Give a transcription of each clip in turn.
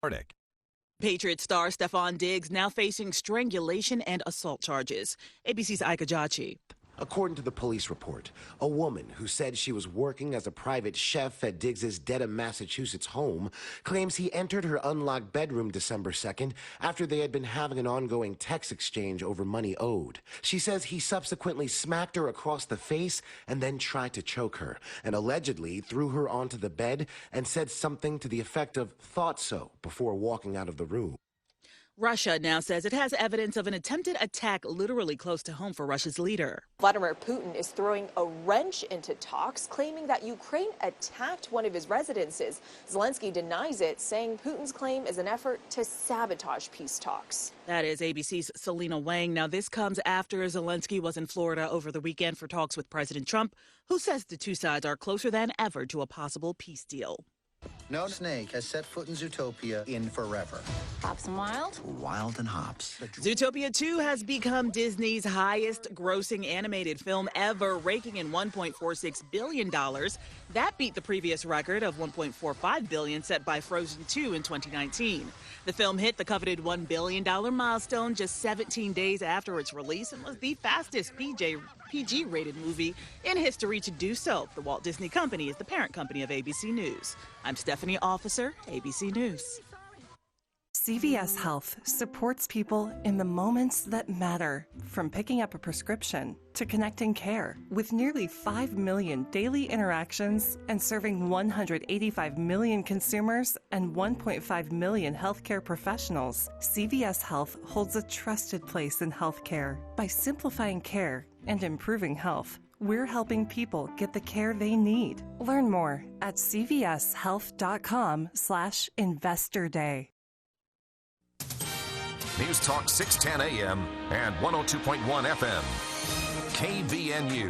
Arctic. Patriot star Stephon Diggs now facing strangulation and assault charges. ABC's Ika Jachi. According to the police report, a woman who said she was working as a private chef at Diggs's Dedham, Massachusetts home claims he entered her unlocked bedroom December 2nd after they had been having an ongoing text exchange over money owed. She says he subsequently smacked her across the face and then tried to choke her, and allegedly threw her onto the bed and said something to the effect of "thought so" before walking out of the room. Russia now says it has evidence of an attempted attack literally close to home for Russia's leader. Vladimir Putin is throwing a wrench into talks, claiming that Ukraine attacked one of his residences. Zelensky denies it, saying Putin's claim is an effort to sabotage peace talks. That is ABC's Selena Wang. Now, this comes after Zelensky was in Florida over the weekend for talks with President Trump, who says the two sides are closer than ever to a possible peace deal. No snake has set foot in Zootopia in forever. Hops and Wild? Wild and Hops. Zootopia 2 has become Disney's highest-grossing animated film ever, raking in $1.46 billion. That beat the previous record of $1.45 billion set by Frozen 2 in 2019. The film hit the coveted $1 billion milestone just 17 days after its release and was the fastest PG-rated movie in history to do so. The Walt Disney Company is the parent company of ABC News. I'm Stephanie Officer, ABC News. CVS Health supports people in the moments that matter, from picking up a prescription to connecting care. With nearly 5 million daily interactions and serving 185 million consumers and 1.5 million healthcare professionals, CVS Health holds a trusted place in healthcare. By simplifying care and improving health, we're helping people get the care they need. Learn more at cvshealth.com/investorday. News Talk 610 AM and 102.1 FM. KVNU.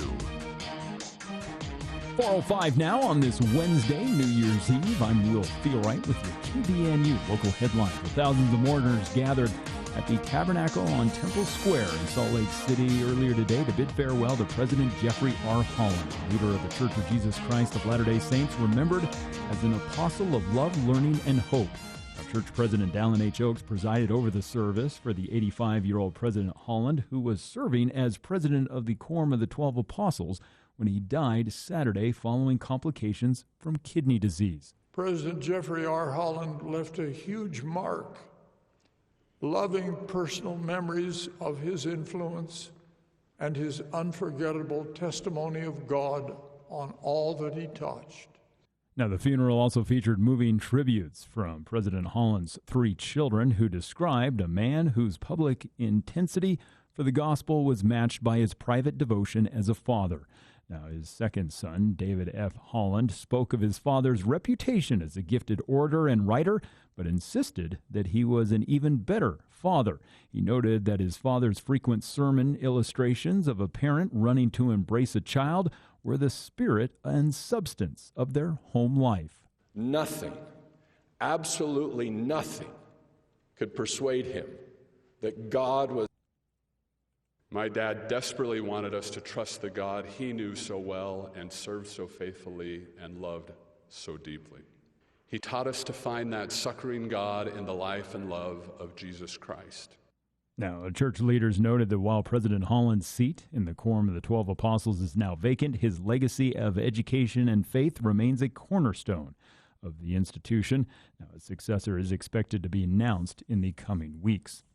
4:05 now on this Wednesday, New Year's Eve. I'm Will Feelright with your KVNU local headlines. Thousands of mourners gathered at the Tabernacle on Temple Square in Salt Lake City earlier today to bid farewell to President Jeffrey R. Holland, leader of the Church of Jesus Christ of Latter-day Saints, remembered as an apostle of love, learning, and hope. Church President Dallin H. Oaks presided over the service for the 85-year-old President Holland, who was serving as president of the Quorum of the 12 Apostles when he died Saturday following complications from kidney disease. President Jeffrey R. Holland left a huge mark, loving personal memories of his influence and his unforgettable testimony of God on all that he touched. Now, the funeral also featured moving tributes from President Holland's 3 children, who described a man whose public intensity for the gospel was matched by his private devotion as a father. Now, his second son, David F. Holland, spoke of his father's reputation as a gifted orator and writer, but insisted that he was an even better father. He noted that his father's frequent sermon illustrations of a parent running to embrace a child were the spirit and substance of their home life. Nothing, absolutely nothing, could persuade him that God was. My dad desperately wanted us to trust the God he knew so well and served so faithfully and loved so deeply. He taught us to find that succoring God in the life and love of Jesus Christ. Now, church leaders noted that while President Holland's seat in the Quorum of the 12 Apostles is now vacant, his legacy of education and faith remains a cornerstone of the institution. Now, a successor is expected to be announced in the coming weeks.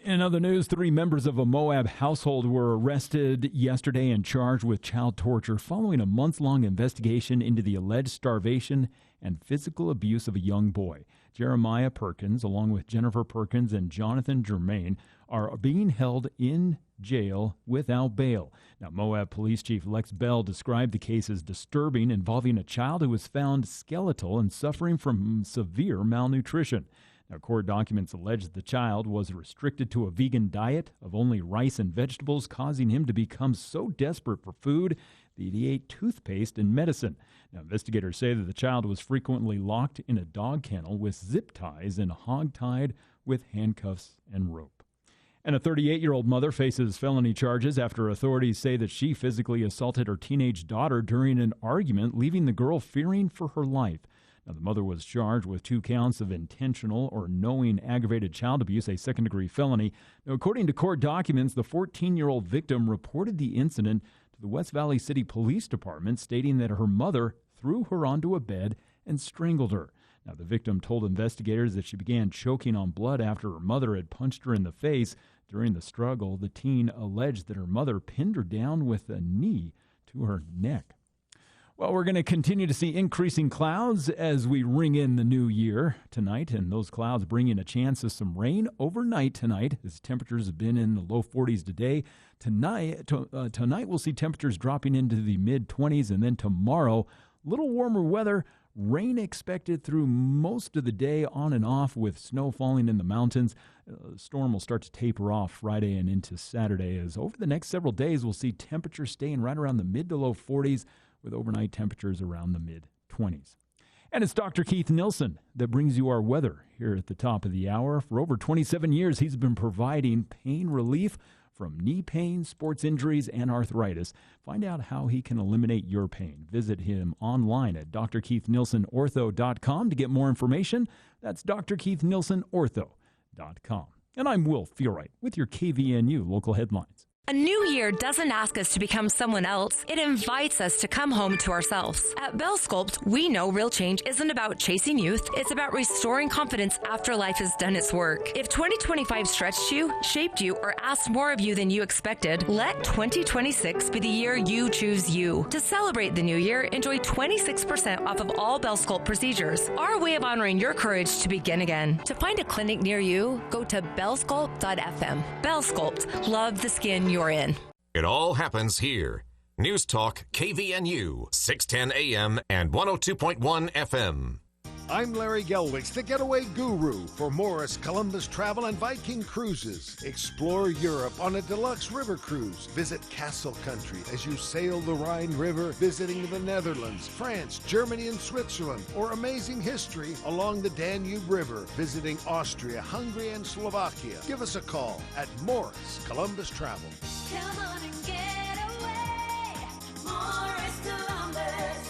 In other news, 3 members of a Moab household were arrested yesterday and charged with child torture following a months-long investigation into the alleged starvation and physical abuse of a young boy. Jeremiah Perkins, along with Jennifer Perkins and Jonathan Germain, are being held in jail without bail. Now, Moab Police Chief Lex Bell described the case as disturbing, involving a child who was found skeletal and suffering from severe malnutrition. Now, court documents allege that the child was restricted to a vegan diet of only rice and vegetables, causing him to become so desperate for food that he ate toothpaste and medicine. Now, investigators say that the child was frequently locked in a dog kennel with zip ties and hog-tied with handcuffs and rope. And a 38-year-old mother faces felony charges after authorities say that she physically assaulted her teenage daughter during an argument, leaving the girl fearing for her life. Now, the mother was charged with 2 counts of intentional or knowing aggravated child abuse, a second-degree felony. Now, according to court documents, the 14-year-old victim reported the incident to the West Valley City Police Department, stating that her mother threw her onto a bed and strangled her. Now, the victim told investigators that she began choking on blood after her mother had punched her in the face. During the struggle, the teen alleged that her mother pinned her down with a knee to her neck. Well, we're going to continue to see increasing clouds as we ring in the new year tonight, and those clouds bringing a chance of some rain overnight tonight, as temperatures have been in the low 40s today. Tonight we'll see temperatures dropping into the mid-20s, and then tomorrow, a little warmer weather. Rain expected through most of the day, on and off, with snow falling in the mountains. The storm will start to taper off Friday and into Saturday, as over the next several days we'll see temperatures staying right around the mid to low 40s, with overnight temperatures around the mid-20s. And it's Dr. Keith Nilsson that brings you our weather here at the top of the hour. For over 27 years, he's been providing pain relief from knee pain, sports injuries, and arthritis. Find out how he can eliminate your pain. Visit him online at drkeithnilsonortho.com to get more information. That's drkeithnilsonortho.com. And I'm Will Feelwright with your KVNU local headlines. A new year doesn't ask us to become someone else. It invites us to come home to ourselves. At Bell Sculpt, we know real change isn't about chasing youth. It's about restoring confidence after life has done its work. If 2025 stretched you, shaped you, or asked more of you than you expected, let 2026 be the year you choose you. To celebrate the new year, enjoy 26% off of all Bell Sculpt procedures. Our way of honoring your courage to begin again. To find a clinic near you, go to bellsculpt.fm. Bell Sculpt. Love the skin you're in. It all happens here. News Talk KVNU, 610 AM and 102.1 FM. I'm Larry Gelwix, the getaway guru for Morris Columbus Travel and Viking Cruises. Explore Europe on a deluxe river cruise. Visit Castle Country as you sail the Rhine River, visiting the Netherlands, France, Germany, and Switzerland, or amazing history along the Danube River, visiting Austria, Hungary, and Slovakia. Give us a call at Morris Columbus Travel. Come on and get away, Morris Columbus.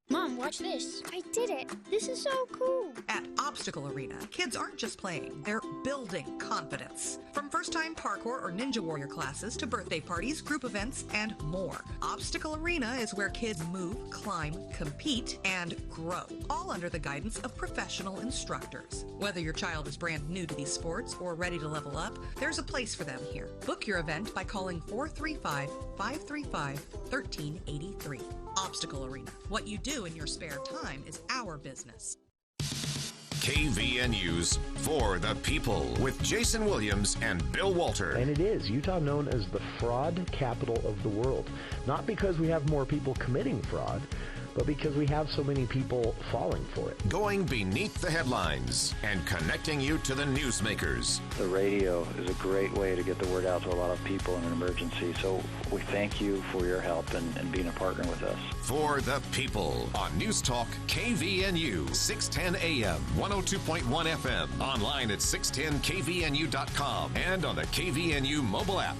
Mom, watch this. I did it. This is so cool. At Obstacle Arena, kids aren't just playing, they're building confidence. From first-time parkour or ninja warrior classes to birthday parties, group events, and more. Obstacle Arena is where kids move, climb, compete, and grow, all under the guidance of professional instructors. Whether your child is brand new to these sports or ready to level up, there's a place for them here. Book your event by calling 435-535-1383. Obstacle Arena. What you do in your spare time is our business. KVNU's For the People with Jason Williams and Bill Walter. And it is Utah known as the fraud capital of the world. Not because we have more people committing fraud, but because we have so many people falling for it. Going beneath the headlines and connecting you to the newsmakers. The radio is a great way to get the word out to a lot of people in an emergency, so we thank you for your help and being a partner with us. For the People on News Talk KVNU, 610 AM, 102.1 FM, online at 610kvnu.com, and on the KVNU mobile app.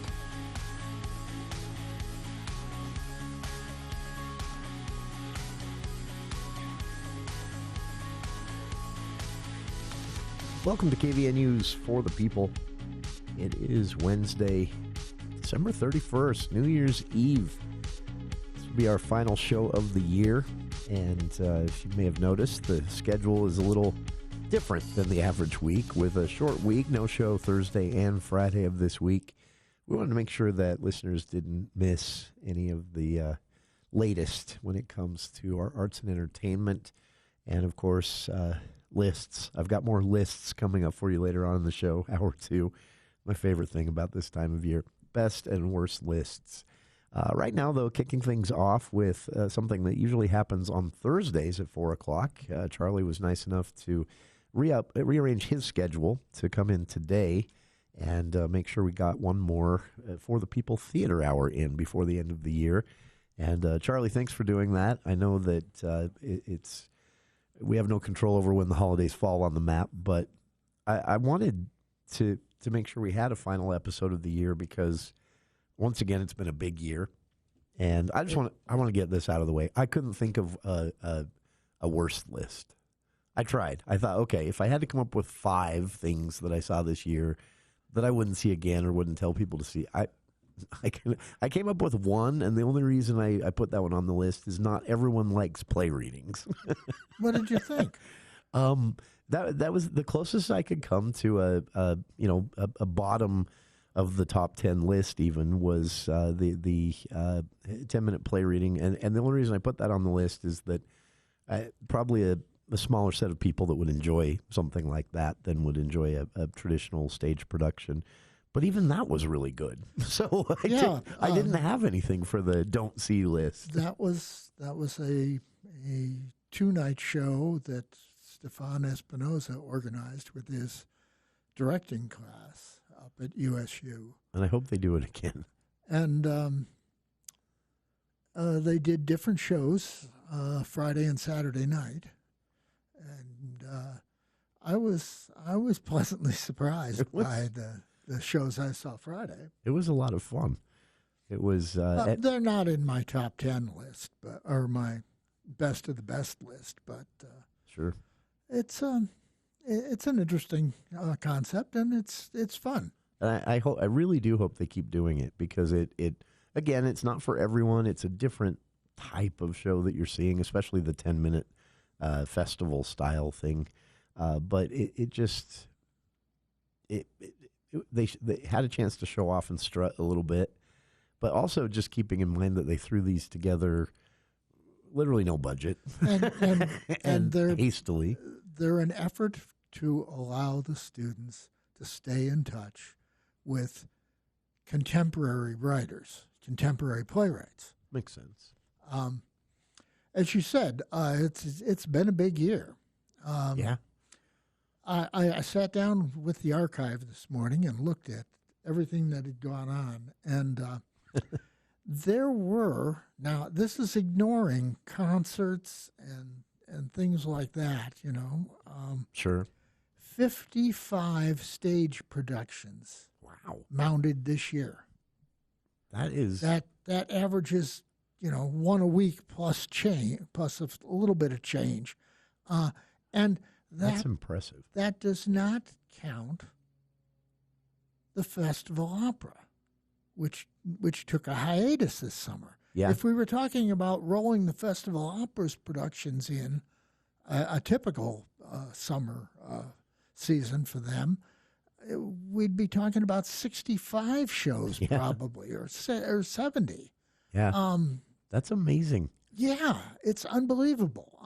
Welcome to KVNU's For the People. It is Wednesday, December 31st, New Year's Eve. This will be our final show of the year, and if you may have noticed, the schedule is a little different than the average week, with a short week, no show Thursday and Friday of this week. We wanted to make sure that listeners didn't miss any of the latest when it comes to our arts and entertainment, and of course, lists. I've got more lists coming up for you later on in the show, hour two. My favorite thing about this time of year, best and worst lists. Right now, though, kicking things off with something that usually happens on Thursdays at 4 o'clock. Charlie was nice enough to rearrange his schedule to come in today and make sure we got one more For the People Theater Hour in before the end of the year. And Charlie, thanks for doing that. I know that we have no control over when the holidays fall on the map, but I wanted to make sure we had a final episode of the year because, once again, it's been a big year. And I want to get this out of the way. I couldn't think of a worst list. I tried. I thought, okay, if I had to come up with 5 things that I saw this year that I wouldn't see again or wouldn't tell people to see, I came up with one, and the only reason I put that one on the list is not everyone likes play readings. What did you think? That was the closest I could come to a bottom of the top 10 list. Even was the 10-minute play reading, and the only reason I put that on the list is that probably a smaller set of people that would enjoy something like that than would enjoy a traditional stage production. But even that was really good. So I didn't have anything for the don't see list. That was a 2-night show that Stefan Espinosa organized with his directing class up at USU. And I hope they do it again. And they did different shows Friday and Saturday night. And I was pleasantly surprised by the shows I saw Friday. It was a lot of fun. It was. They're not in my top 10 list, or my best of the best list, but sure, it's an interesting concept, and it's fun. And I really do hope they keep doing it, because it again, it's not for everyone. It's a different type of show that you're seeing, especially the 10-minute festival style thing. But they had a chance to show off and strut a little bit, but also just keeping in mind that they threw these together, literally no budget, and they're hastily. They're an effort to allow the students to stay in touch with contemporary writers, contemporary playwrights. Makes sense. As you said, it's been a big year. Yeah. I sat down with the archive this morning and looked at everything that had gone on, and there were, now this is ignoring concerts and things like that, Sure. 55 stage productions. Wow. Mounted this year. That is that averages, one a week plus a little bit of change, and that's impressive. That does not count the Festival Opera, which took a hiatus this summer. Yeah. If we were talking about rolling the Festival Opera's productions in a typical summer season for them, we'd be talking about 65 shows probably, or 70. Yeah. That's amazing. Yeah, it's unbelievable.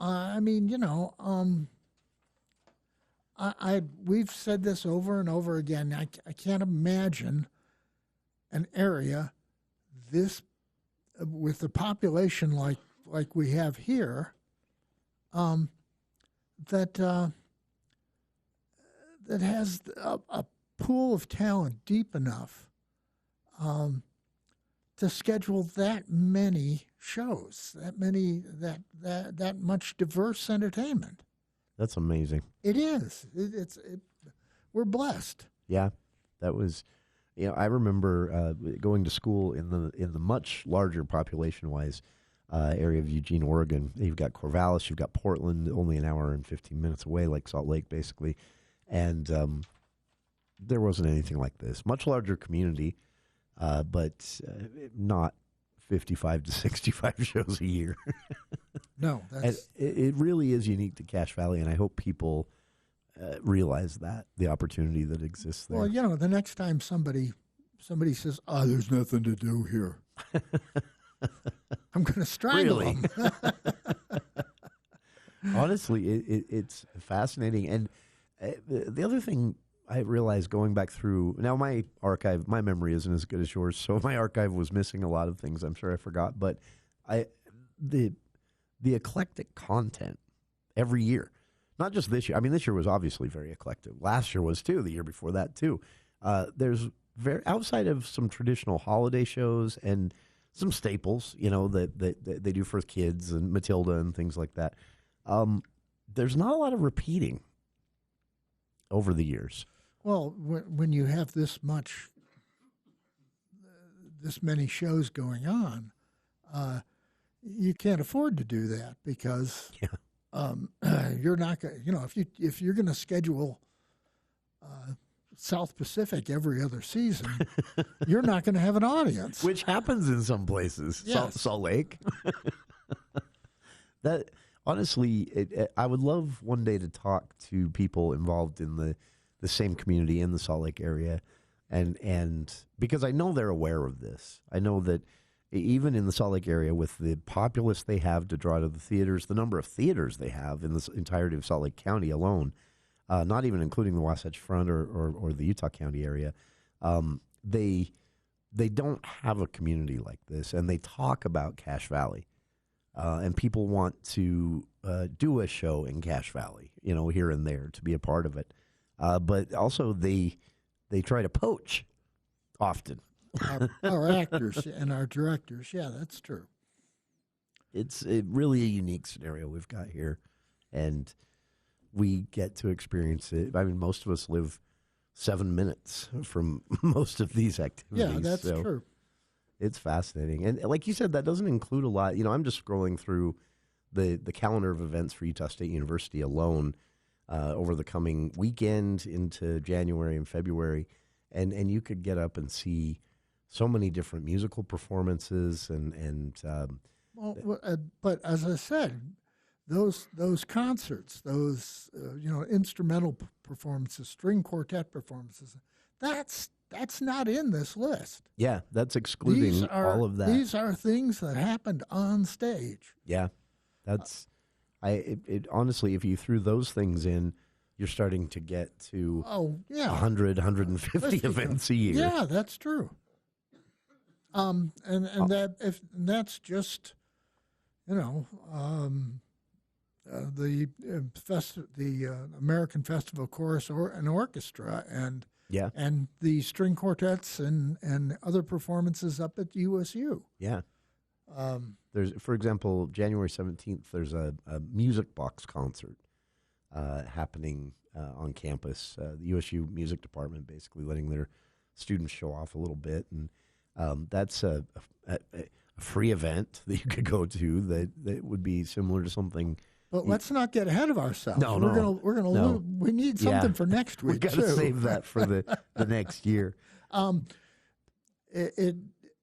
We've said this over and over again. I can't imagine an area this with the population like we have here, that has a pool of talent deep enough to schedule that many shows, that much diverse entertainment. That's amazing. It is. We're blessed. Yeah, that was. I remember going to school in the much larger population-wise area of Eugene, Oregon. You've got Corvallis, you've got Portland, only an hour and 15 minutes away, like Salt Lake, basically. And there wasn't anything like this. Much larger community, but not 55 to 65 shows a year. No, it really is unique to Cache Valley, and I hope people realize that, the opportunity that exists there. Well, the next time somebody says, there's nothing to do here, I'm going to strangle them. Honestly, it's fascinating. And the other thing I realized going back through, now my archive, my memory isn't as good as yours, so my archive was missing a lot of things I'm sure I forgot, but the eclectic content every year, not just this year. I mean, this year was obviously very eclectic. Last year was too, the year before that too. There's outside of some traditional holiday shows and some staples, that they do for kids and Matilda and things like that. There's not a lot of repeating over the years. Well, when you have this many shows going on, You can't afford to do that because you're not going. If you're going to schedule South Pacific every other season, you're not going to have an audience. Which happens in some places. Yes. Salt Lake. That honestly, I would love one day to talk to people involved in the same community in the Salt Lake area, and because I know they're aware of this. I know that even in the Salt Lake area, with the populace they have to draw to the theaters, the number of theaters they have in the entirety of Salt Lake County alone, not even including the Wasatch Front or the Utah County area, they don't have a community like this, and they talk about Cache Valley, and people want to do a show in Cache Valley, here and there to be a part of it, but also they try to poach often. Our actors and our directors, yeah, that's true. It's really a unique scenario we've got here, and we get to experience it. I mean, most of us live 7 minutes from most of these activities. Yeah, that's true. It's fascinating. And like you said, that doesn't include a lot. I'm just scrolling through the calendar of events for Utah State University alone over the coming weekend into January and February, and you could get up and see so many different musical performances but as I said, those concerts, those instrumental performances, string quartet performances, that's not in this list. Yeah, that's excluding all of that. These are things that happened on stage. Yeah, that's honestly, if you threw those things in, you're starting to get to 100, 150 events a year. Yeah, that's true. That's just, the American Festival Chorus and Orchestra and the string quartets and other performances up at USU. Yeah. There's, for example, January 17th, there's a music box concert happening on campus. The USU music department basically letting their students show off a little bit, and that's a free event that you could go to that would be similar to something. But let's not get ahead of ourselves. No, we need something for next week. We've got to save that for the next year.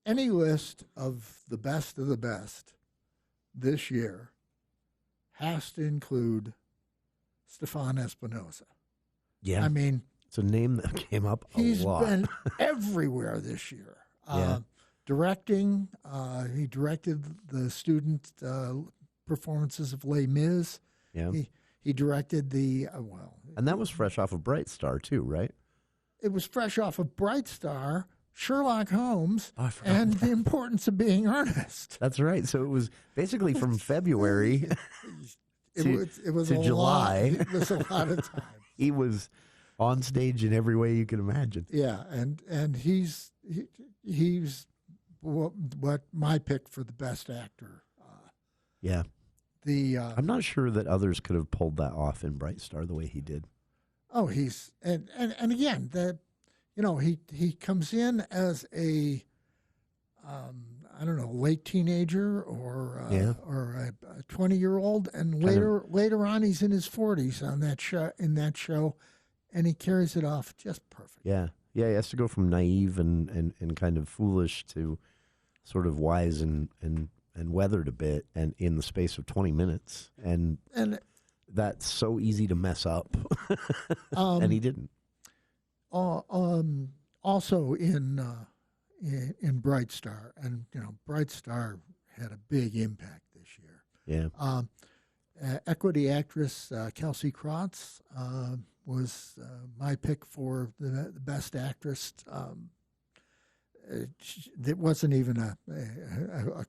Any list of the best this year has to include Stefan Espinosa. Yeah. I mean, it's a name that came up a lot. He's been everywhere this year. Directing, he directed the student performances of Les Mis. Yeah. He directed the, and that was fresh off of Bright Star too, right? It was fresh off of Bright Star, Sherlock Holmes, and The Importance of Being Earnest. That's right. So it was basically from February to July. It was a lot of time. He was on stage in every way you can imagine. Yeah, and he's what my pick for the best actor. Yeah. I'm not sure that others could have pulled that off in Bright Star the way he did. Oh, he's and again he comes in as a late teenager or a 20-year-old, and later on he's in his 40s on that show, and he carries it off just perfect. Yeah, he has to go from naive and kind of foolish to sort of wise and weathered a bit, and in the space of 20 minutes, and that's so easy to mess up, and he didn't. Also in Bright Star, and Bright Star had a big impact this year. Yeah. Equity actress Kelsey Krotz was my pick for the best actress. It wasn't even a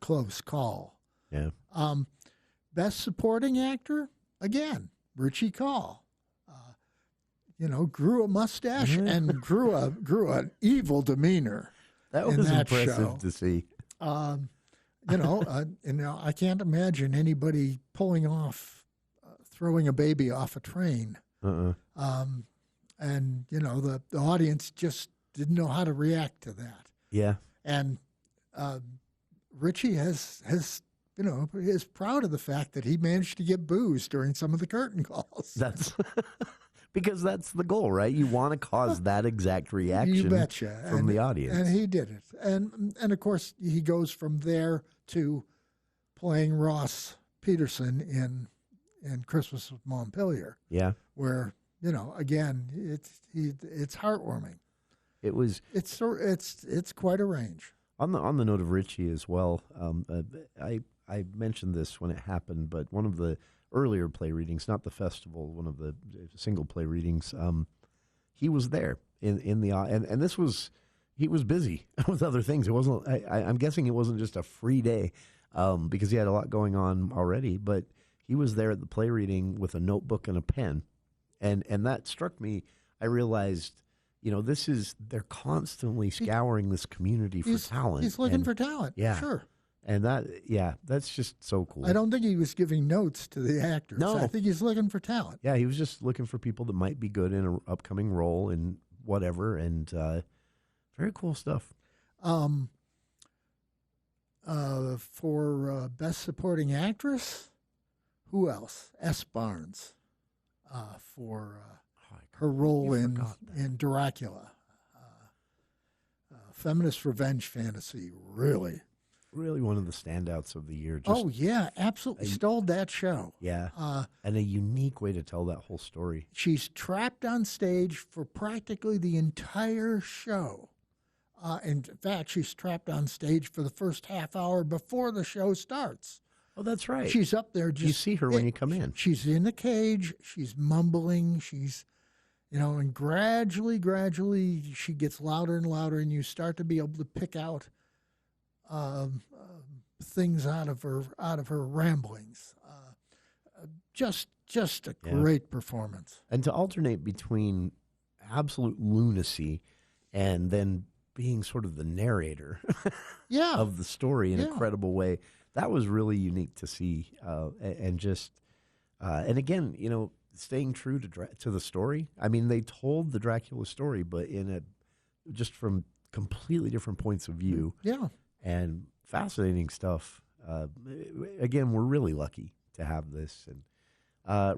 close call. Yeah. Best supporting actor, again, Richie Call. Grew a mustache and grew an evil demeanor. That was impressive to see. I can't imagine anybody pulling off throwing a baby off a train. And the audience just didn't know how to react to that. Yeah. And Richie has is proud of the fact that he managed to get booze during some of the curtain calls. That's because that's the goal, right? You want to cause that exact reaction You betcha. from the audience. And he did it. And of course, he goes from there to playing Ross Peterson in Christmas with Montpelier. Yeah. Where, again, it's heartwarming. It's quite a range. On the note of Richie as well, I mentioned this when it happened, but one of the earlier play readings, not the festival, one of the single play readings, he was there in the and this was he was busy with other things. It wasn't. I'm guessing it wasn't just a free day because he had a lot going on already. But he was there at the play reading with a notebook and a pen, and that struck me. I realized. They're constantly scouring this community for talent. He's looking for talent. Yeah. Sure. And that's just so cool. I don't think he was giving notes to the actors. No. I think he's looking for talent. Yeah, he was just looking for people that might be good in an upcoming role and whatever. And very cool stuff. For Best Supporting Actress, who else? S. Barnes for her role in Dracula. Feminist revenge fantasy, really one of the standouts of the year. Absolutely stole that show. Yeah, and a unique way to tell that whole story. She's trapped on stage for practically the entire show. In fact, she's trapped on stage for the first half hour before the show starts. Oh, that's right. She's up there. You see her when you come in. She's in the cage. She's mumbling. She's, and gradually she gets louder and louder, and you start to be able to pick out things out of her ramblings. Just a great performance. And to alternate between absolute lunacy and then being sort of the narrator of the story in a credible way, that was really unique to see. And again, staying true to the story. I mean, they told the Dracula story, but just from completely different points of view. Yeah. And fascinating stuff. Again, we're really lucky to have this. And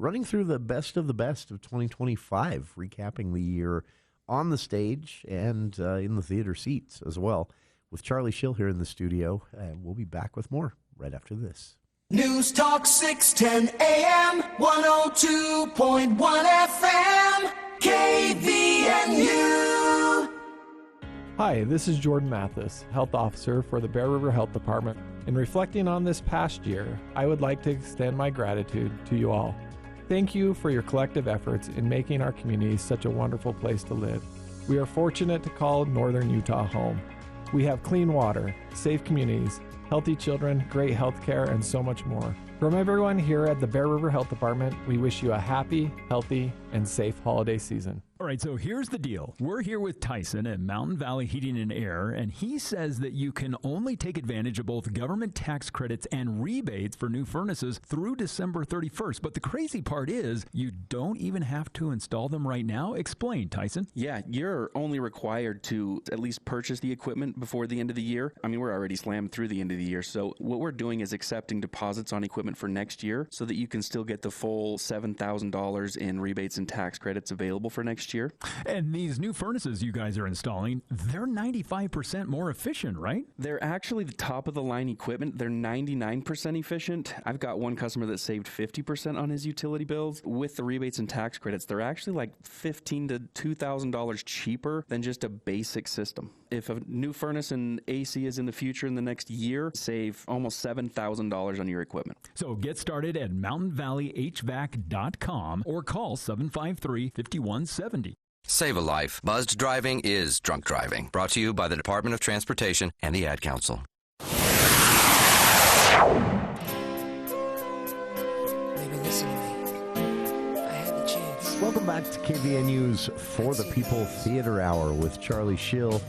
running through the best of 2025, recapping the year on the stage and in the theater seats as well, with Charlie Schill here in the studio. And we'll be back with more right after this. News Talk 610 AM, 102.1 FM, KVNU. Hi, this is Jordan Mathis, Health Officer for the Bear River Health Department. In reflecting on this past year, I would like to extend my gratitude to you all. Thank you for your collective efforts in making our community such a wonderful place to live. We are fortunate to call Northern Utah home. We have clean water, safe communities, healthy children, great health care, and so much more. From everyone here at the Bear River Health Department, we wish you a happy, healthy, and safe holiday season. All right, so here's the deal. We're here with Tyson at Mountain Valley Heating and Air, and he says that you can only take advantage of both government tax credits and rebates for new furnaces through December 31st. But the crazy part is you don't even have to install them right now. Explain, Tyson. Yeah, you're only required to at least purchase the equipment before the end of the year. I mean, we're already slammed through the end of the year, so what we're doing is accepting deposits on equipment for next year so that you can still get the full $7,000 in rebates and tax credits available for next year. And these new furnaces you guys are installing, they're 95% more efficient, right? They're actually the top of the line equipment. They're 99% efficient. I've got one customer that saved 50% on his utility bills. With the rebates and tax credits, they're actually like $1,500 to $2,000 cheaper than just a basic system. If a new furnace and AC is in the future in the next year, save almost $7,000 on your equipment. So get started at mountainvalleyhvac.com or call 753-5170. Save a life. Buzzed driving is drunk driving. Brought to you by the Department of Transportation and the Ad Council. Maybe listen to me. I had the chance. Welcome back to KVNU's For the People Theater Hour with Charlie Schill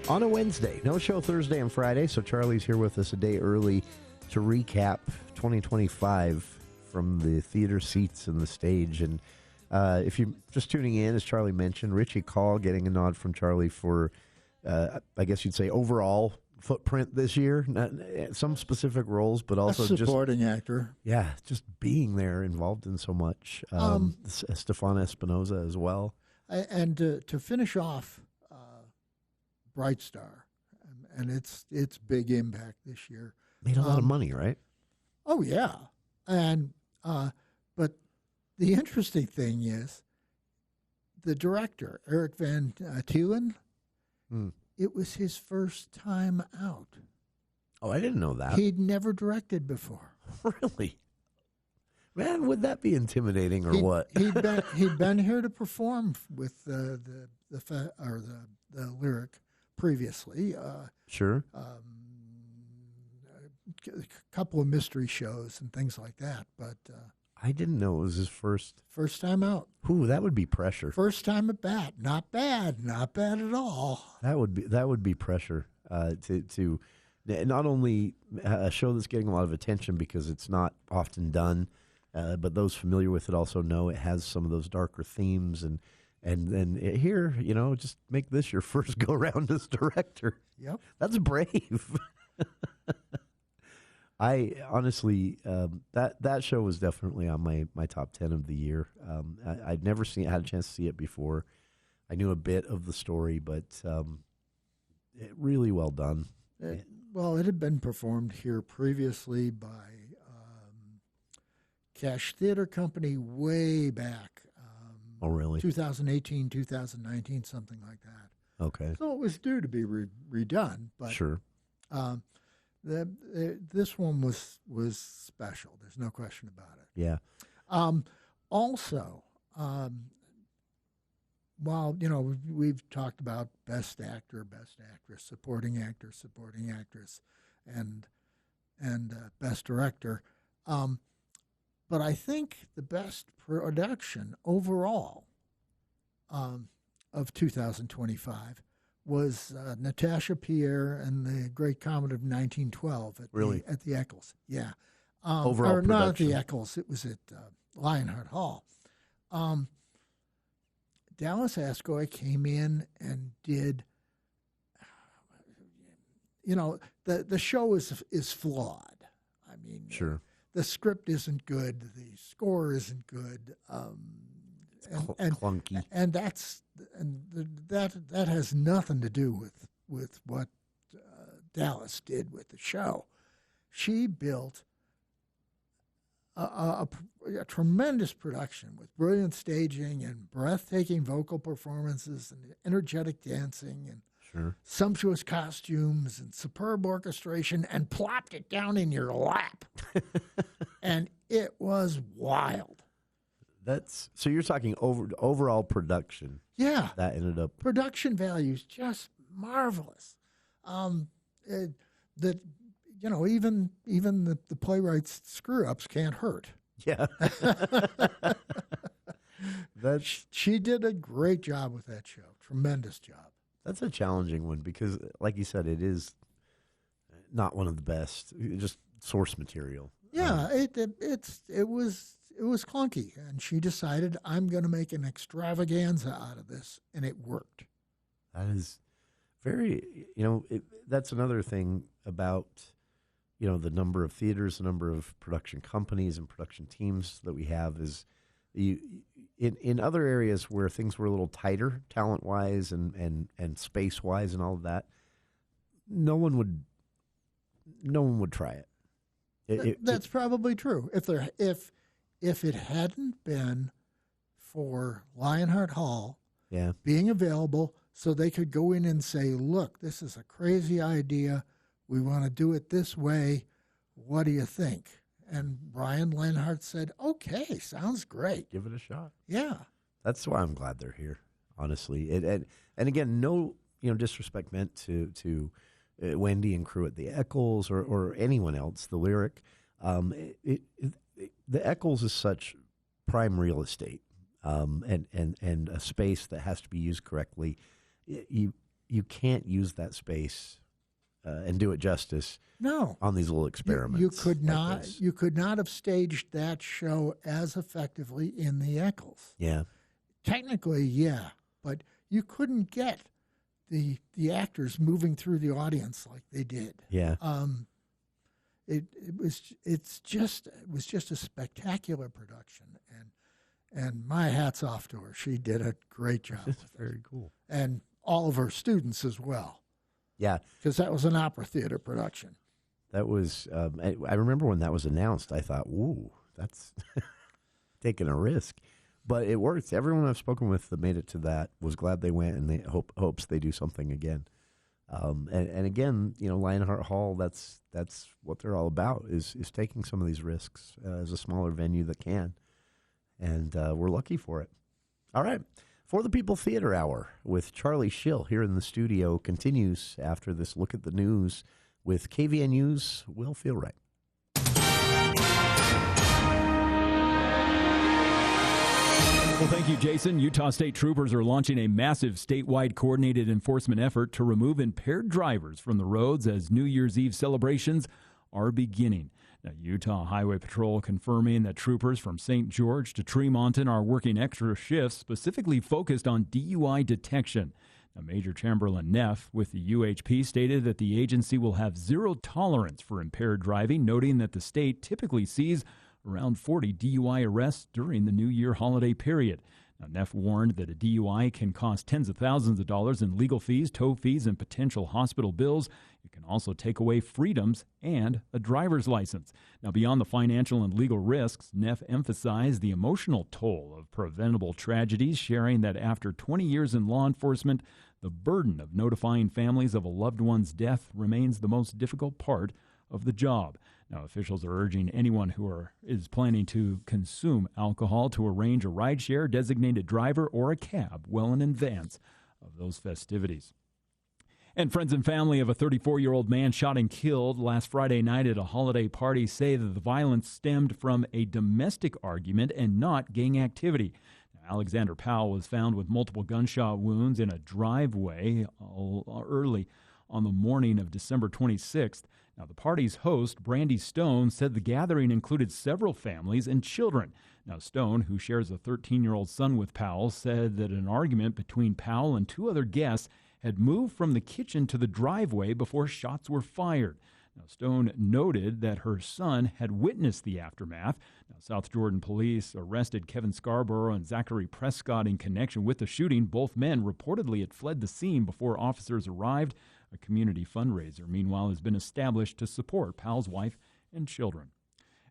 on a Wednesday. No show Thursday and Friday, so Charlie's here with us a day early to recap 2025 from the theater seats and the stage. And if you're just tuning in, as Charlie mentioned, Richie Call getting a nod from Charlie for, I guess you'd say, overall footprint this year. Not, some specific roles, but also a supporting actor. Yeah, just being there, involved in so much. Stefan Espinosa as well. And to finish off, Bright Star, and its big impact this year. Made a lot of money, right? Oh yeah, and but the interesting thing is the director Eric Van Tielen. It was his first time out. Oh, I didn't know that. He'd never directed before. Really? Man, would that be intimidating or what? He'd been here to perform with the lyric previously. Sure. A couple of mystery shows and things like that, but I didn't know it was his first time out. Ooh, that would be pressure. First time at bat, not bad at all. That would be pressure to not only a show that's getting a lot of attention because it's not often done, but those familiar with it also know it has some of those darker themes, and then here, just make this your first go round as director. Yep, that's brave. I honestly, that show was definitely on my top 10 of the year. I'd never had a chance to see it before. I knew a bit of the story, but really well done. It had been performed here previously by Cash Theater Company way back. Oh, really? 2018, 2019, something like that. Okay. So it was due to be redone, but sure. This one was special. There's no question about it. Yeah. Also, while we've talked about best actor, best actress, supporting actress, and best director, but I think the best production overall of 2025. Was Natasha Pierre and the Great Comet of 1912 at the Eccles. Yeah. Overall or not at the production. Eccles. It was at Lionheart Hall. Dallas Ascoy came in and did, the show is flawed. I mean, sure. The script isn't good. The score isn't good. Clunky. And that has nothing to do with what Dallas did with the show. She built a tremendous production with brilliant staging and breathtaking vocal performances and energetic dancing and sure. sumptuous costumes and superb orchestration, and plopped it down in your lap. And it was wild. So you're talking overall production. Yeah. That ended up. Production values just marvelous. Even the playwright's screw-ups can't hurt. Yeah. She did a great job with that show. Tremendous job. That's a challenging one because, like you said, it is not one of the best. Just source material. Yeah, it was clunky, and she decided, I'm going to make an extravaganza out of this, and it worked. That is very, that's another thing about, the number of theaters, the number of production companies and production teams that we have is in other areas where things were a little tighter, talent-wise and space-wise and all of that, no one would try it. That's probably true. If it hadn't been for Lionheart Hall being available so they could go in and say, look, this is a crazy idea. We want to do it this way. What do you think? And Brian Lenhart said, okay, sounds great. Give it a shot. Yeah. That's why I'm glad they're here, honestly. And again, no disrespect meant to Wendy and crew at the Eccles or anyone else, the Lyric. The Eccles is such prime real estate and a space that has to be used correctly. You can't use that space and do it justice. No, on these little experiments. You could not. Like you could not have staged that show as effectively in the Eccles. Yeah, technically, yeah, but you couldn't get the actors moving through the audience like they did. Yeah. It was just a spectacular production, and my hat's off to her. She did a great job. That's very cool. And all of her students as well. Yeah, because that was an opera theater production. That was. I remember when that was announced. I thought, "Ooh, that's taking a risk," but it worked. Everyone I've spoken with that made it to that was glad they went, and they hopes they do something again. And again, Lionheart Hall. That's what they're all about. Is taking some of these risks as a smaller venue that can, and we're lucky for it. All right. For the People Theater Hour with Charlie Schill here in the studio continues after this look at the news with KVNU's Will Feel Right. Well, thank you, Jason. Utah State Troopers are launching a massive statewide coordinated enforcement effort to remove impaired drivers from the roads as New Year's Eve celebrations are beginning. Now, Utah Highway Patrol confirming that troopers from St. George to Tremonton are working extra shifts specifically focused on DUI detection. Now, Major Chamberlain Neff with the UHP stated that the agency will have zero tolerance for impaired driving, noting that the state typically sees around 40 DUI arrests during the New Year holiday period. Now, Neff warned that a DUI can cost tens of thousands of dollars in legal fees, tow fees, and potential hospital bills. It can also take away freedoms and a driver's license. Now, beyond the financial and legal risks, Neff emphasized the emotional toll of preventable tragedies, sharing that after 20 years in law enforcement, the burden of notifying families of a loved one's death remains the most difficult part of the job. Now, officials are urging anyone who is planning to consume alcohol to arrange a rideshare, designated driver, or a cab well in advance of those festivities. And friends and family of a 34-year-old man shot and killed last Friday night at a holiday party say that the violence stemmed from a domestic argument and not gang activity. Now, Alexander Powell was found with multiple gunshot wounds in a driveway early on the morning of December 26th. Now, the party's host, Brandy Stone, said the gathering included several families and children. Now, Stone, who shares a 13-year-old son with Powell, said that an argument between Powell and two other guests had moved from the kitchen to the driveway before shots were fired. Now, Stone noted that her son had witnessed the aftermath. Now, South Jordan police arrested Kevin Scarborough and Zachary Prescott in connection with the shooting. Both men reportedly had fled the scene before officers arrived. A community fundraiser, meanwhile, has been established to support Powell's wife and children.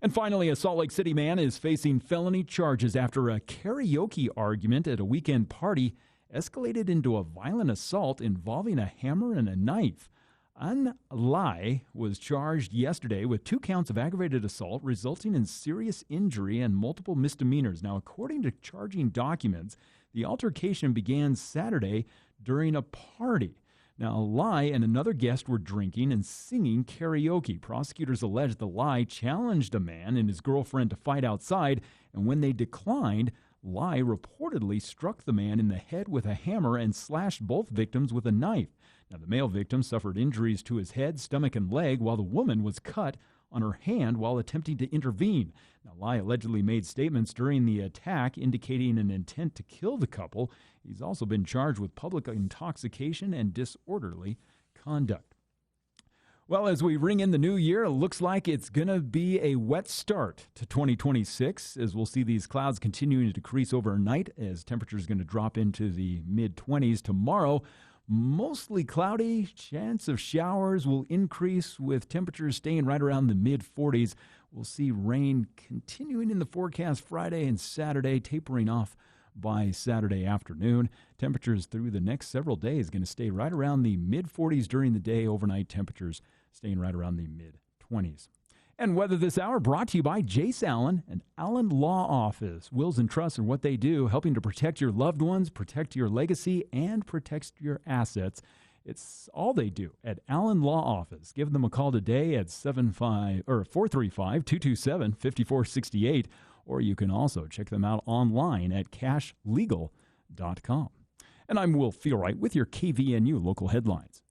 And finally, a Salt Lake City man is facing felony charges after a karaoke argument at a weekend party escalated into a violent assault involving a hammer and a knife. An Lai was charged yesterday with 2 counts of aggravated assault resulting in serious injury and multiple misdemeanors. Now, according to charging documents, the altercation began Saturday during a party. Now, Lai and another guest were drinking and singing karaoke. Prosecutors allege the Lai challenged a man and his girlfriend to fight outside, and when they declined, Lai reportedly struck the man in the head with a hammer and slashed both victims with a knife. Now, the male victim suffered injuries to his head, stomach, and leg, while the woman was cut on her hand while attempting to intervene. Now, Lai allegedly made statements during the attack indicating an intent to kill the couple. He's also been charged with public intoxication and disorderly conduct. Well, as we ring in the new year, it looks like it's going to be a wet start to 2026, as we'll see these clouds continuing to decrease overnight as temperatures are going to drop into the mid-20s tomorrow. Mostly cloudy, chance of showers will increase with temperatures staying right around the mid-40s. We'll see rain continuing in the forecast Friday and Saturday, tapering off by Saturday afternoon. Temperatures through the next several days going to stay right around the mid-40s during the day. Overnight temperatures staying right around the mid-20s. And weather this hour brought to you by Jace Allen and Allen Law Office. Wills and trusts are what they do, helping to protect your loved ones, protect your legacy, and protect your assets. It's all they do at Allen Law Office. Give them a call today at 435-227-5468, or you can also check them out online at cashlegal.com. And I'm Will Feelright with your KVNU local headlines.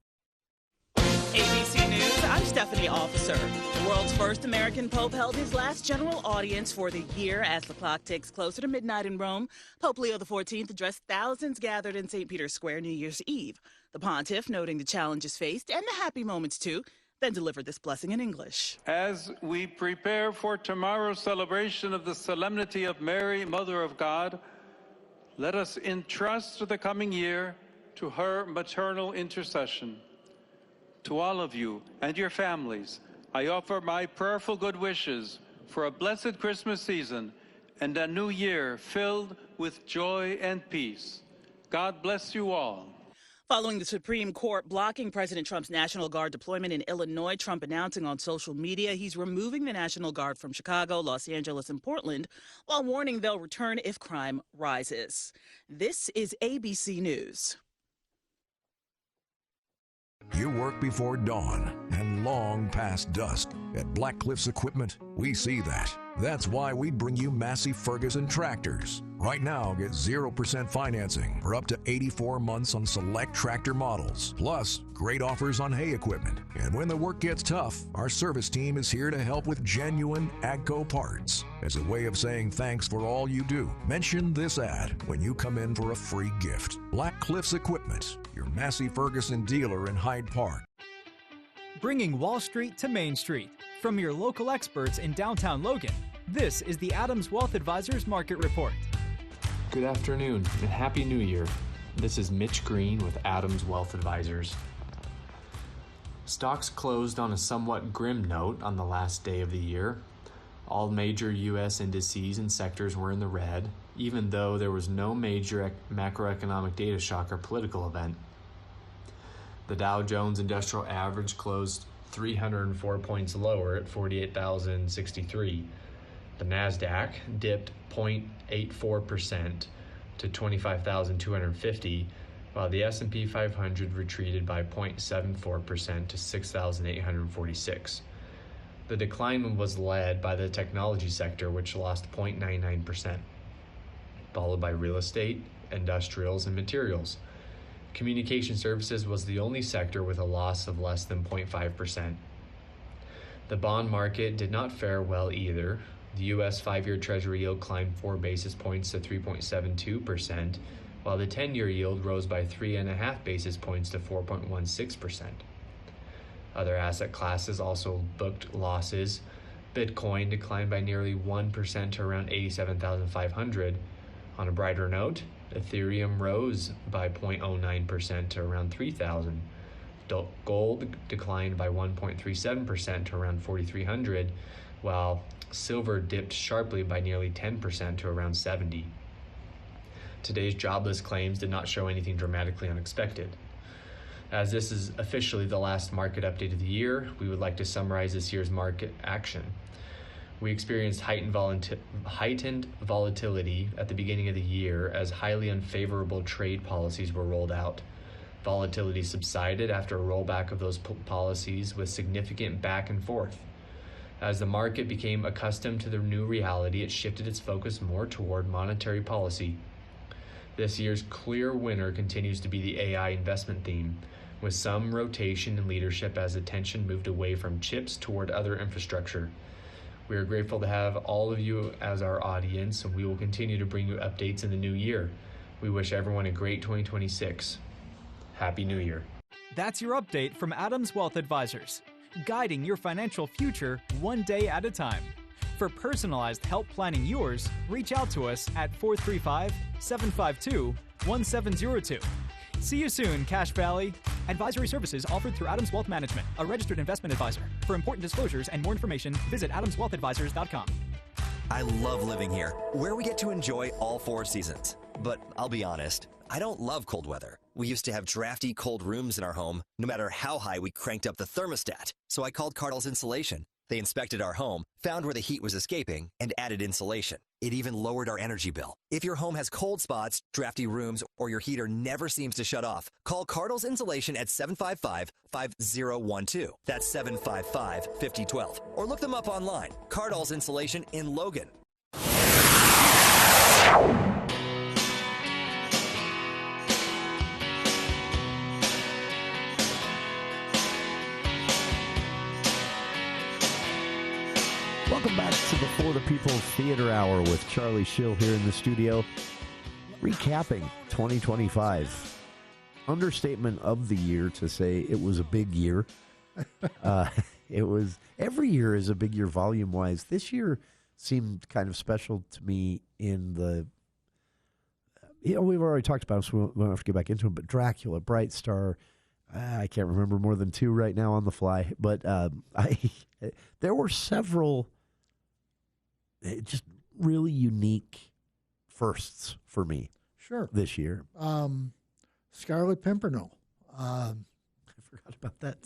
ABC News, I'm Stephanie Officer. The world's first American Pope held his last general audience for the year. As the clock ticks closer to midnight in Rome, Pope Leo XIV addressed thousands gathered in St. Peter's Square New Year's Eve. The pontiff, noting the challenges faced and the happy moments too, then delivered this blessing in English. As we prepare for tomorrow's celebration of the solemnity of Mary, Mother of God, let us entrust the coming year to her maternal intercession. To all of you and your families, I offer my prayerful good wishes for a blessed Christmas season and a new year filled with joy and peace. God bless you all. Following the Supreme Court blocking President Trump's National Guard deployment in Illinois, Trump announcing on social media he's removing the National Guard from Chicago, Los Angeles, and Portland, while warning they'll return if crime rises. This is ABC News. You work before dawn and long past dusk. At Black Cliffs Equipment, we see that. That's why we bring you Massey Ferguson tractors. Right now, get 0% financing for up to 84 months on select tractor models. Plus, great offers on hay equipment. And when the work gets tough, our service team is here to help with genuine AGCO parts. As a way of saying thanks for all you do, mention this ad when you come in for a free gift. Black Cliffs Equipment, your Massey Ferguson dealer in Hyde Park. Bringing Wall Street to Main Street. From your local experts in downtown Logan, this is the Adams Wealth Advisors Market Report. Good afternoon and Happy New Year. This is Mitch Green with Adams Wealth Advisors. Stocks closed on a somewhat grim note on the last day of the year. All major U.S. indices and sectors were in the red, even though there was no major macroeconomic data shock or political event. The Dow Jones Industrial Average closed 304 points lower at 48,063. The NASDAQ dipped 0.84% to 25,250, while the S&P 500 retreated by 0.74% to 6,846. The decline was led by the technology sector, which lost 0.99%, followed by real estate, industrials, and materials. Communication services was the only sector with a loss of less than 0.5%. The bond market did not fare well either. The U.S. 5-year Treasury yield climbed 4 basis points to 3.72%, while the 10-year yield rose by 3.5 basis points to 4.16%. Other asset classes also booked losses. Bitcoin declined by nearly 1% to around 87,500. On a brighter note, Ethereum rose by 0.09% to around 3,000. Gold declined by 1.37% to around 4,300, while silver dipped sharply by nearly 10% to around 70. Today's jobless claims did not show anything dramatically unexpected. As this is officially the last market update of the year, we would like to summarize this year's market action. We experienced heightened volatility at the beginning of the year as highly unfavorable trade policies were rolled out. Volatility subsided after a rollback of those policies with significant back and forth. As the market became accustomed to the new reality, it shifted its focus more toward monetary policy. This year's clear winner continues to be the AI investment theme, with some rotation in leadership as attention moved away from chips toward other infrastructure. We are grateful to have all of you as our audience, and we will continue to bring you updates in the new year. We wish everyone a great 2026. Happy New Year. That's your update from Adams Wealth Advisors, guiding your financial future one day at a time. For personalized help planning yours, reach out to us at 435-752-1702. See you soon, Cache Valley. Advisory services offered through Adams Wealth Management, a registered investment advisor. For important disclosures and more information, visit adamswealthadvisors.com. I love living here, where we get to enjoy all 4 seasons. But I'll be honest, I don't love cold weather. We used to have drafty cold rooms in our home, no matter how high we cranked up the thermostat. So I called Cardinals Insulation. They inspected our home, found where the heat was escaping, and added insulation. It even lowered our energy bill. If your home has cold spots, drafty rooms, or your heater never seems to shut off, call Cardinals Insulation at 755-5012. That's 755-5012. Or look them up online. Cardinals Insulation in Logan. Welcome back to the For the People Theater Hour with Charlie Schill here in the studio. Recapping 2025. Understatement of the year to say it was a big year. It was, every year is a big year volume-wise. This year seemed kind of special to me in the, we've already talked about it, so we won't have to get back into it, but Dracula, Bright Star, I can't remember more than 2 right now on the fly, but there were several just really unique firsts for me. Sure. This year. Scarlet Pimpernel. I forgot about that.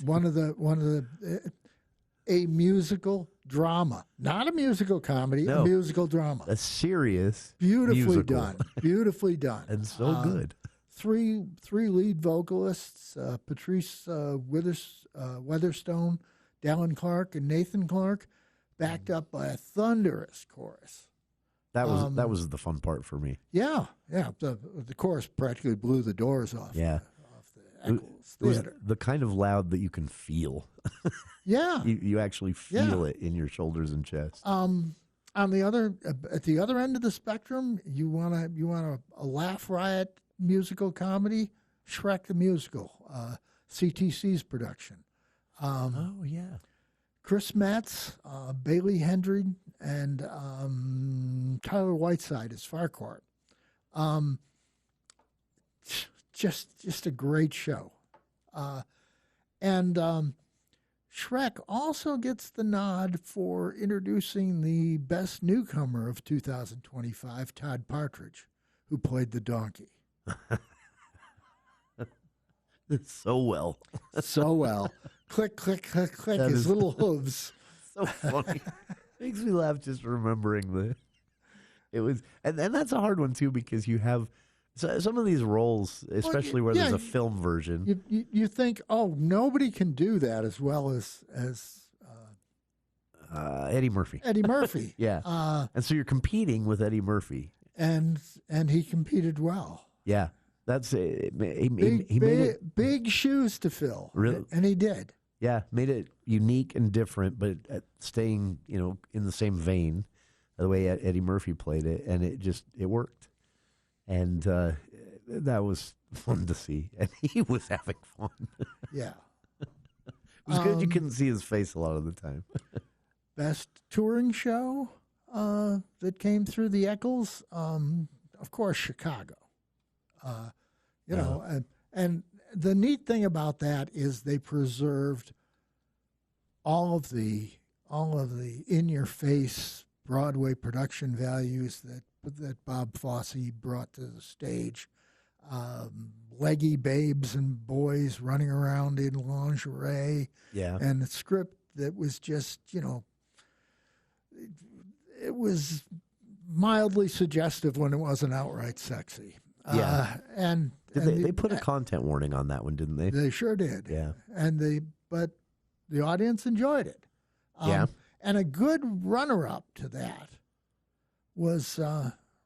A musical drama, not a musical comedy, a musical drama. A serious, beautifully musical. done, beautifully done, and so good. Three lead vocalists: Patrice Weatherstone, Dallin Clark, and Nathan Clark, backed up by a thunderous chorus. That was the fun part for me. Yeah. The chorus practically blew the doors off. Yeah. It was the kind of loud that you can feel. Yeah. You actually feel it in your shoulders and chest. On the other, at the other end of the spectrum, you want a laugh riot musical comedy, Shrek the Musical, CTC's production. Oh yeah. Chris Metz, Bailey Hendry, and Tyler Whiteside as Farquhar. Just a great show. And Shrek also gets the nod for introducing the best newcomer of 2025, Todd Partridge, who played the donkey. So well. So well. Click, click, click, click, That his is little hooves. So funny. Makes me laugh just remembering it was, and that's a hard one too, because you have some of these roles, especially where there's a film version. You think, oh, nobody can do that as well as Eddie Murphy. Eddie Murphy. Yeah. And so you're competing with Eddie Murphy. And he competed well. Yeah. That's it. He made it big shoes to fill. Really? And he did. Yeah, made it unique and different, but staying, in the same vein, the way Eddie Murphy played it, and it worked. And that was fun to see, and he was having fun. Yeah. It was good you couldn't see his face a lot of the time. Best touring show that came through the Eccles, of course, Chicago. And the neat thing about that is they preserved all of the in-your-face Broadway production values that Bob Fosse brought to the stage. Leggy babes and boys running around in lingerie. Yeah. And the script that was just, it was mildly suggestive when it wasn't outright sexy. Yeah. They put a and content warning on that one, didn't they? They sure did. Yeah. But the audience enjoyed it. Yeah. And a good runner-up to that was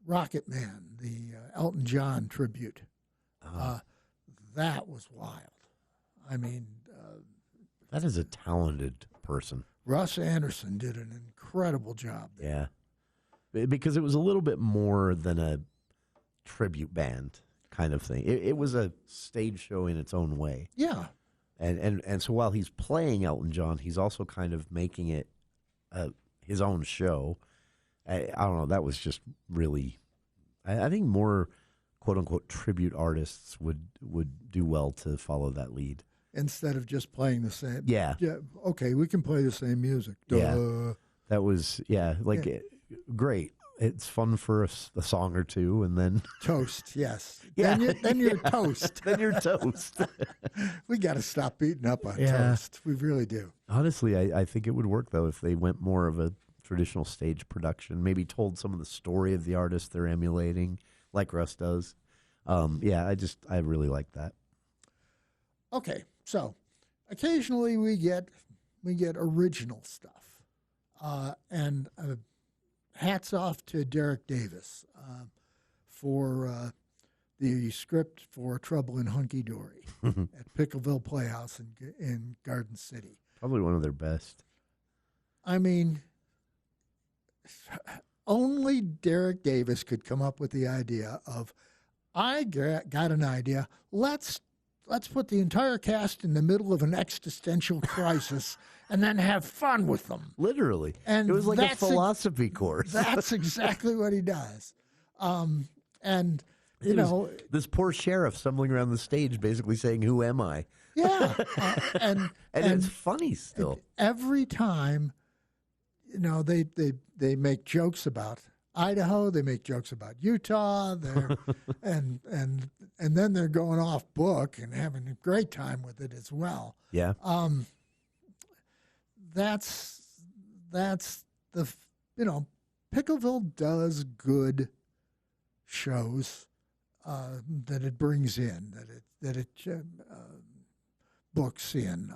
Rocket Man, the Elton John tribute. That was wild. I mean, that is a talented person. Russ Anderson did an incredible job there. Yeah. Because it was a little bit more than a tribute band kind of thing. It was a stage show in its own way. Yeah. And so while he's playing Elton John, he's also kind of making it his own show. I don't know. That was just really, I think more quote unquote tribute artists would do well to follow that lead. Instead of just playing the same. Yeah. Okay, we can play the same music. Duh. Yeah. That was, great. It's fun for a song or two, and then toast. Yes. Yeah. Then you're toast. Then you're toast. We got to stop beating up on toast. We really do. Honestly, I think it would work though if they went more of a traditional stage production. Maybe told some of the story of the artist they're emulating, like Russ does. I really like that. Okay, so occasionally we get original stuff, and. Hats off to Derek Davis for the script for Trouble in Hunky Dory at Pickleville Playhouse in Garden City. Probably one of their best. I mean, only Derek Davis could come up with the idea of, I got an idea. Let's put the entire cast in the middle of an existential crisis and then have fun with them. Literally. And it was like a philosophy course. That's exactly what he does. And, you know. This poor sheriff stumbling around the stage basically saying, who am I? Yeah. And it's funny still. Every time, you know, they make jokes about Idaho, they make jokes about Utah, and then they're going off book and having a great time with it as well. Yeah. That's the, you know, Pickleville does good shows that it brings in, that it books in.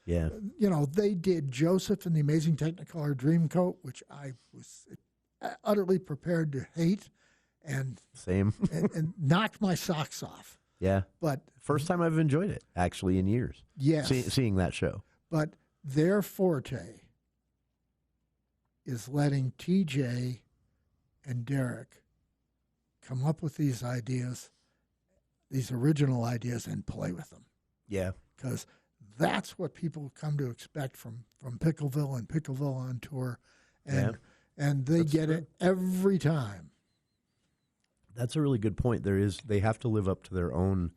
Yeah. You know, they did Joseph and the Amazing Technicolor Dreamcoat, which I was utterly prepared to hate and same and knocked my socks off. Yeah. But first time I've enjoyed it, actually, in years. Yes. Seeing that show. But their forte is letting TJ and Derek come up with these ideas, these original ideas, and play with them. Yeah. Because that's what people come to expect from Pickleville and Pickleville on Tour. And they get it every time. That's a really good point. They have to live up to their own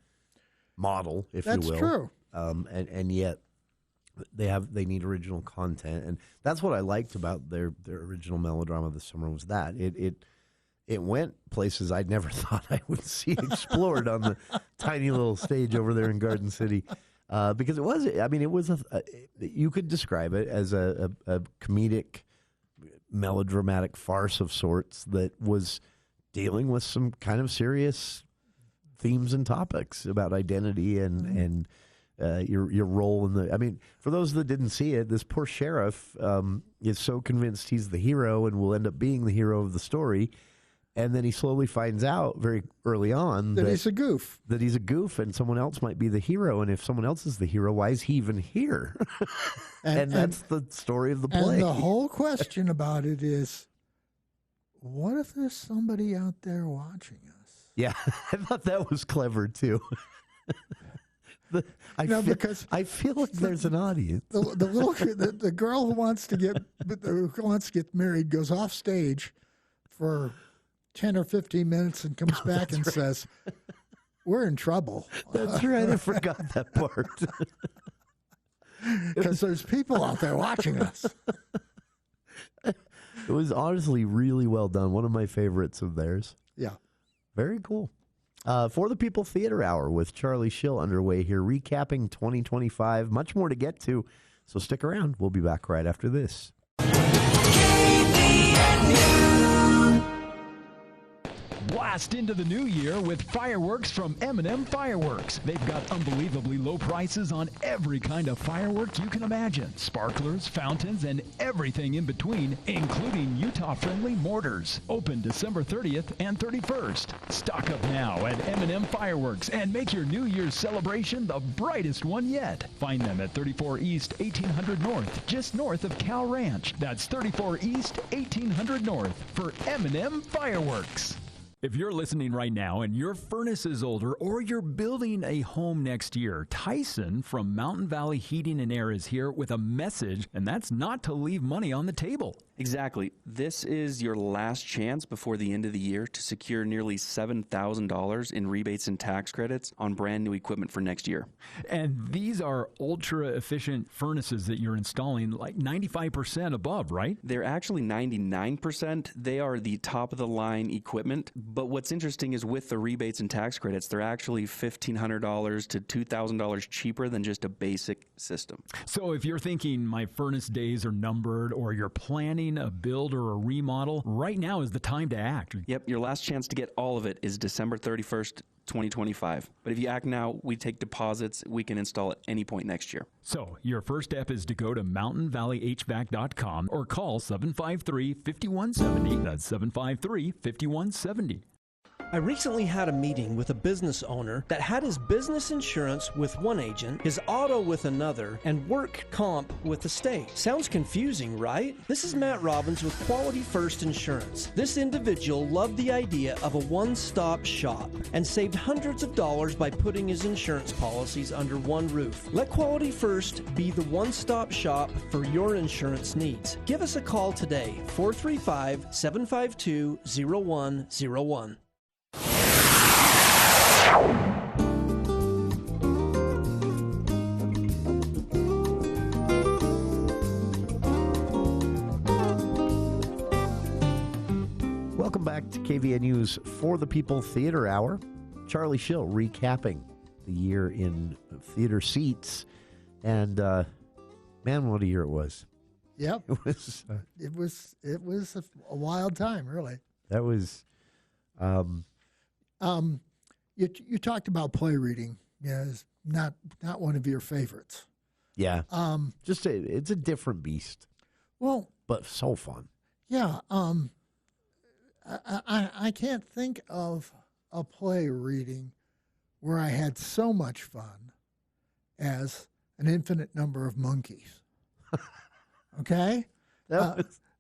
model, if you will. That's true. And yet they need original content, and that's what I liked about their original melodrama this summer was that it went places I'd never thought I would see explored on the tiny little stage over there in Garden City, because it was you could describe it as a comedic, melodramatic farce of sorts that was dealing with some kind of serious themes and topics about identity and your role in the. I mean, for those that didn't see it, this poor sheriff is so convinced he's the hero and will end up being the hero of the story, and then he slowly finds out very early on that he's a goof. That he's a goof, and someone else might be the hero. And if someone else is the hero, why is he even here? and that's the story of the play. And the whole question about it is, what if there's somebody out there watching us? Yeah, I thought that was clever too. I feel like there's an audience. The girl who wants to get married goes off stage for 10 or 15 minutes and comes back and says, "We're in trouble." That's right. I forgot that part. Because there's people out there watching us. It was honestly really well done. One of my favorites of theirs. Yeah. Very cool. For the People Theater Hour with Charlie Schill underway here, recapping 2025. Much more to get to, so stick around. We'll be back right after this. Blast into the new year with fireworks from M&M Fireworks. They've got unbelievably low prices on every kind of firework you can imagine. Sparklers, fountains, and everything in between, including Utah-friendly mortars. Open December 30th and 31st. Stock up now at M&M Fireworks and make your New Year's celebration the brightest one yet. Find them at 34 East, 1800 North, just north of Cal Ranch. That's 34 East, 1800 North for M&M Fireworks. If you're listening right now and your furnace is older or you're building a home next year, Tyson from Mountain Valley Heating and Air is here with a message, and that's not to leave money on the table. Exactly. This is your last chance before the end of the year to secure nearly $7,000 in rebates and tax credits on brand new equipment for next year. And these are ultra-efficient furnaces that you're installing, like 95% above, right? They're actually 99%. They are the top-of-the-line equipment. But what's interesting is with the rebates and tax credits, they're actually $1,500 to $2,000 cheaper than just a basic system. So if you're thinking my furnace days are numbered or you're planning a build or a remodel, right now is the time to act. Yep, your last chance to get all of it is December 31st, 2025. But if you act now, we take deposits. We can install at any point next year. So your first step is to go to mountainvalleyhvac.com or call 753-5170. That's 753-5170. I recently had a meeting with a business owner that had his business insurance with one agent, his auto with another, and work comp with the state. Sounds confusing, right? This is Matt Robbins with Quality First Insurance. This individual loved the idea of a one-stop shop and saved hundreds of dollars by putting his insurance policies under one roof. Let Quality First be the one-stop shop for your insurance needs. Give us a call today, 435-752-0101. Welcome back to KVNU's For the People Theater Hour. Charlie Schill recapping the year in theater seats. And, man, what a year it was. Yep. It was... It was a wild time, really. That was... You talked about play reading. Yeah, it's not one of your favorites. Yeah. It's a different beast. Well, but so fun. Yeah. I can't think of a play reading where I had so much fun as An Infinite Number of Monkeys. Okay?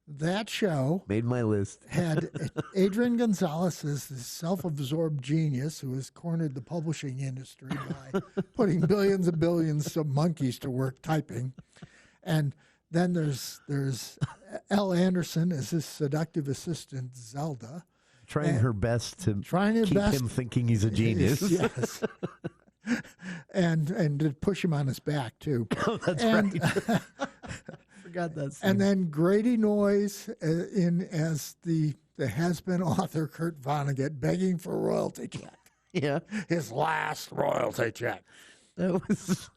That show made my list. Had Adrian Gonzalez as this self-absorbed genius who has cornered the publishing industry by putting billions and billions of monkeys to work typing. And then there's Elle Anderson as his seductive assistant, Zelda. Trying her best to keep him thinking he's a genius. Yes. and to push him on his back, too. Oh, that's right. Forgot that scene. And then Grady Noyes as the has-been author Kurt Vonnegut begging for a royalty check. Yeah. His last royalty check. That was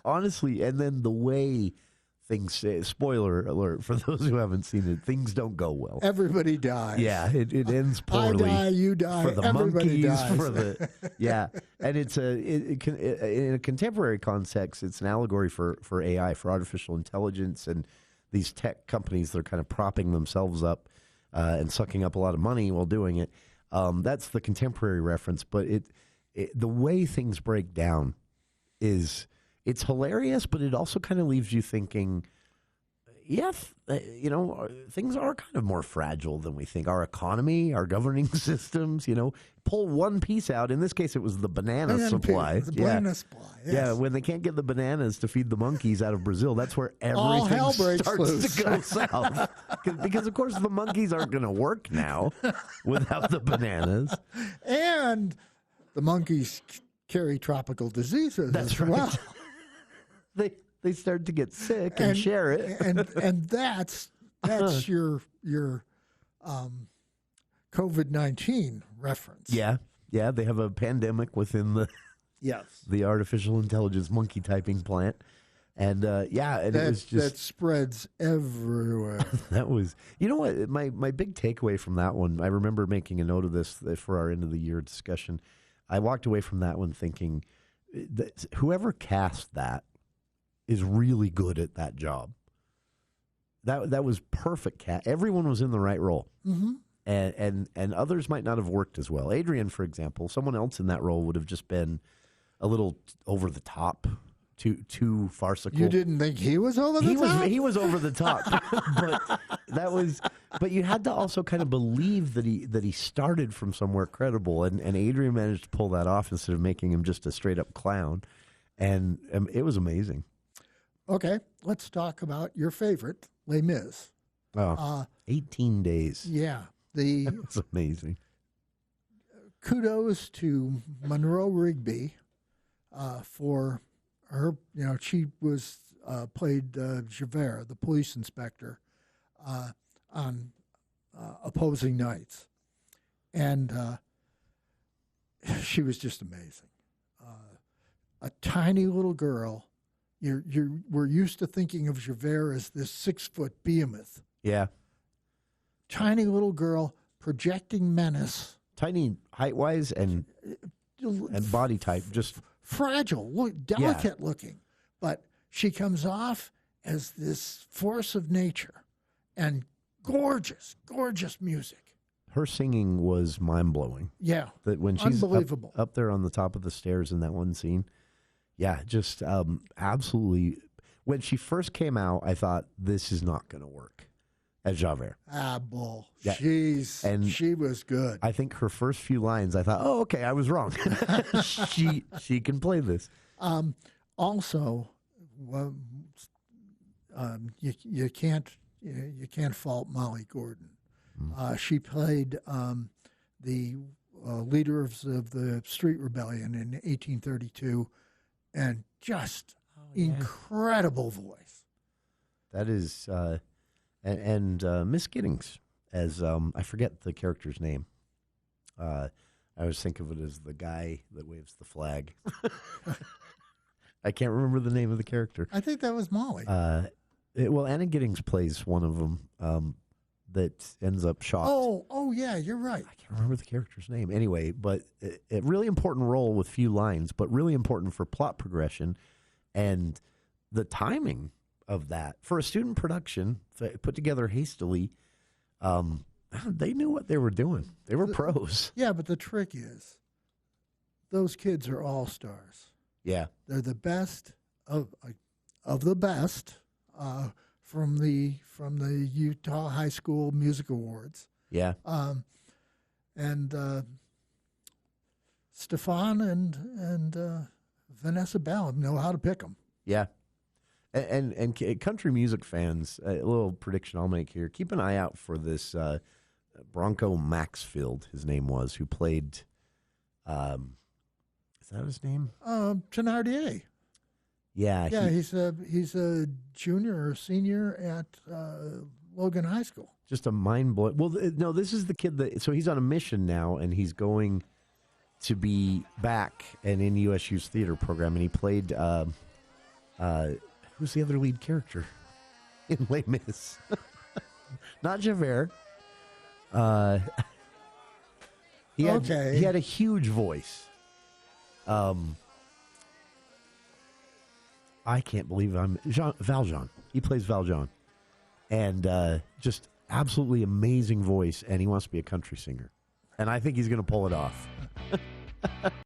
honestly, and then the way things, spoiler alert for those who haven't seen it, things don't go well. Everybody dies. Yeah, it ends poorly. I die, you die, for the everybody monkeys, dies. for the and it's in a contemporary context, it's an allegory for AI, for artificial intelligence, and these tech companies that are kind of propping themselves up and sucking up a lot of money while doing it. That's the contemporary reference, but the way things break down is. It's hilarious, but it also kind of leaves you thinking, things are kind of more fragile than we think. Our economy, our governing systems, pull one piece out. In this case, it was the banana supply. The banana supply, yes. Yeah, when they can't get the bananas to feed the monkeys out of Brazil, that's where all hell everything breaks starts loose. to go south. Because, of course, the monkeys aren't going to work now without the bananas. And the monkeys carry tropical diseases as well. They start to get sick and share it, and that's your COVID-19 reference. Yeah, they have a pandemic within the the artificial intelligence monkey typing plant, and it was just that spreads everywhere. That was, what my big takeaway from that one. I remember making a note of this for our end of the year discussion. I walked away from that one thinking that whoever cast that is really good at that job. That was perfect. Everyone was in the right role, and others might not have worked as well. Adrian, for example, someone else in that role would have just been a little over the top, too farcical. You didn't think he was over the top? He was over the top, but you had to also kind of believe that he started from somewhere credible, and Adrian managed to pull that off instead of making him just a straight up clown, and it was amazing. Okay, let's talk about your favorite, Les Mis. 18 days. Yeah. That's amazing. Kudos to Monroe Rigby for her, she was played Javert, the police inspector, on Opposing Nights. And she was just amazing. A tiny little girl. We're used to thinking of Javert as this 6-foot behemoth. Yeah. Tiny little girl projecting menace. Tiny height-wise and body type, just fragile, delicate looking. But she comes off as this force of nature and gorgeous, gorgeous music. her singing was mind-blowing. Yeah, that when she's unbelievable. up there on the top of the stairs in that one scene, yeah, just absolutely. When she first came out, I thought, this is not going to work as Javert. Bull. Yeah. She was good. I think her first few lines, I thought, oh, okay, I was wrong. she can play this. Also, you can't fault Molly Gordon. She played the leaders of the Street Rebellion in 1832, and just incredible voice. That is, and Miss Giddings as I forget the character's name. I always think of it as the guy that waves the flag. I can't remember the name of the character. I think that was Molly. Anna Giddings plays one of them that ends up shocked. Oh, yeah, you're right. I can't remember the character's name. Anyway, but a really important role with few lines, but really important for plot progression and the timing of that. For a student production put together hastily, they knew what they were doing. They were pros. Yeah, but the trick is those kids are all-stars. Yeah. They're the best of the best from the Utah High School Music Awards. Yeah. And Stefan and Vanessa Bell know how to pick them. Yeah. And country music fans, a little prediction I'll make here. Keep an eye out for this Bronco Maxfield, his name was, who played, is that his name? Thenardier. Yeah. Yeah, he's a junior or senior at Logan High School. Just a mind-blowing. Well, no, this is the kid so he's on a mission now, and he's going to be back and in USU's theater program, and he played, who's the other lead character in Les Mis? Not Javert. He had a huge voice. I can't believe Valjean. He plays Valjean. And just absolutely amazing voice, and he wants to be a country singer. And I think he's going to pull it off.